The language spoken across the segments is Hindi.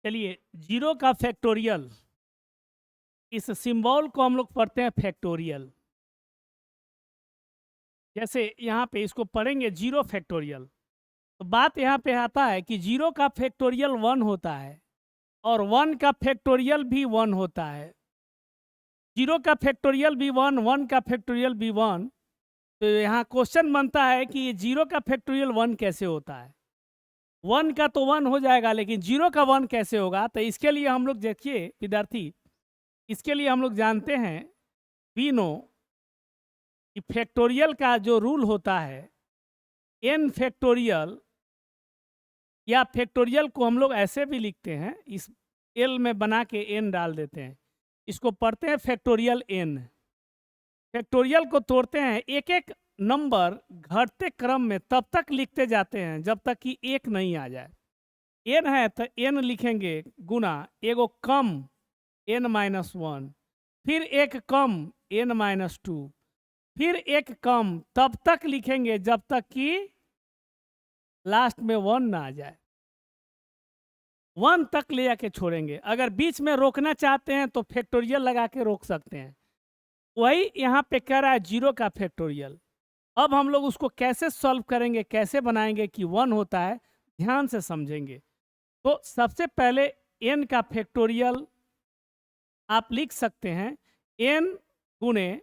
चलिए, जीरो का फैक्टोरियल, इस सिंबल को हम लोग पढ़ते हैं फैक्टोरियल। जैसे यहाँ पे इसको पढ़ेंगे जीरो फैक्टोरियल, तो बात यहाँ पे आता है कि जीरो का फैक्टोरियल 1 होता है और 1 का फैक्टोरियल भी 1 होता है। जीरो का फैक्टोरियल भी 1, 1 का फैक्टोरियल भी 1। तो यहाँ क्वेश्चन बनता है कि ये जीरो का फैक्टोरियल 1 कैसे होता है। 1 का तो 1 हो जाएगा, लेकिन जीरो का 1 कैसे होगा। तो इसके लिए हम लोग देखिए विद्यार्थी, इसके लिए हम लोग जानते हैं, वी नो कि फैक्टोरियल का जो रूल होता है, n फैक्टोरियल, या फैक्टोरियल को हम लोग ऐसे भी लिखते हैं, इस l में बना के n डाल देते हैं, इसको पढ़ते हैं फैक्टोरियल n। फैक्टोरियल को तोड़ते हैं, एक एक नंबर घटते क्रम में तब तक लिखते जाते हैं जब तक कि एक नहीं आ जाए। n है तो n लिखेंगे गुना एगो कम n-1, फिर एक कम n-2, फिर एक कम, तब तक लिखेंगे जब तक कि लास्ट में 1 ना आ जाए। 1 तक ले जाके छोड़ेंगे। अगर बीच में रोकना चाहते हैं तो फैक्टोरियल लगा के रोक सकते हैं। वही यहाँ पे कह रहा है जीरो का फैक्टोरियल। अब हम लोग उसको कैसे सॉल्व करेंगे, कैसे बनाएंगे कि 1 होता है, ध्यान से समझेंगे। तो सबसे पहले n का फैक्टोरियल आप लिख सकते हैं n गुणे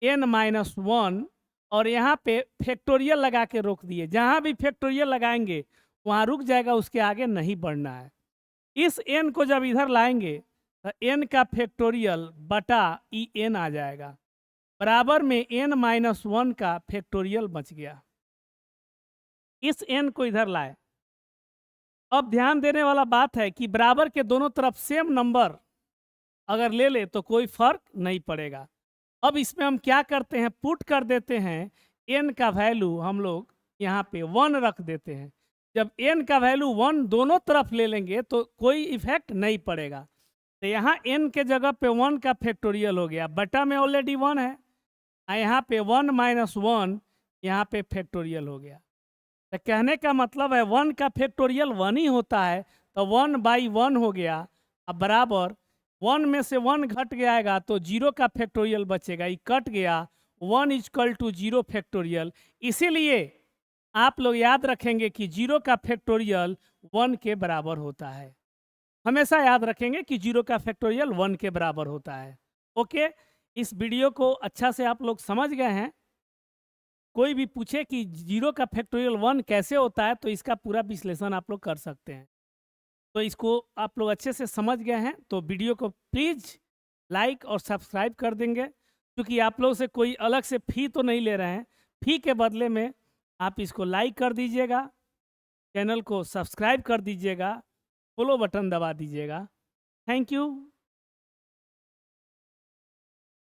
n-1, और यहाँ पे फैक्टोरियल लगा के रोक दिए। जहाँ भी फैक्टोरियल लगाएंगे वहाँ रुक जाएगा, उसके आगे नहीं बढ़ना है। इस n को जब इधर लाएंगे तो n का फैक्टोरियल बटा ई n आ जाएगा, बराबर में n-1 का फैक्टोरियल बच गया। इस n को इधर लाए। अब ध्यान देने वाला बात है कि बराबर के दोनों तरफ सेम नंबर अगर ले ले तो कोई फर्क नहीं पड़ेगा। अब इसमें हम क्या करते हैं, पुट कर देते हैं n का वैल्यू, हम लोग यहाँ पे 1 रख देते हैं। जब n का वैल्यू 1 दोनों तरफ ले लेंगे तो कोई इफेक्ट नहीं पड़ेगा। तो यहाँ n के जगह पे 1 का फैक्टोरियल हो गया, बटा में ऑलरेडी 1 है, यहाँ पे 1-1 यहाँ पे फैक्टोरियल हो गया। तो कहने का मतलब है 1 का फैक्टोरियल 1 ही होता है, तो 1/1 हो गया। अब बराबर 1 में से 1 घट जाएगा तो 0 का फैक्टोरियल बचेगा, ये कट गया, 1 = 0 फैक्टोरियल। इसीलिए आप लोग याद रखेंगे कि 0 का फैक्टोरियल 1 के बराबर होता है। हमेशा याद रखेंगे कि 0 का फैक्टोरियल 1 के बराबर होता है। ओके, इस वीडियो को अच्छा से आप लोग समझ गए हैं। कोई भी पूछे कि 0 का फैक्टोरियल 1 कैसे होता है तो इसका पूरा विश्लेषण आप लोग कर सकते हैं। तो इसको आप लोग अच्छे से समझ गए हैं तो वीडियो को प्लीज़ लाइक और सब्सक्राइब कर देंगे, क्योंकि आप लोग से कोई अलग से फ़ी तो नहीं ले रहे हैं। फ़ी के बदले में आप इसको लाइक कर दीजिएगा, चैनल को सब्सक्राइब कर दीजिएगा, फॉलो बटन दबा दीजिएगा। Thank you.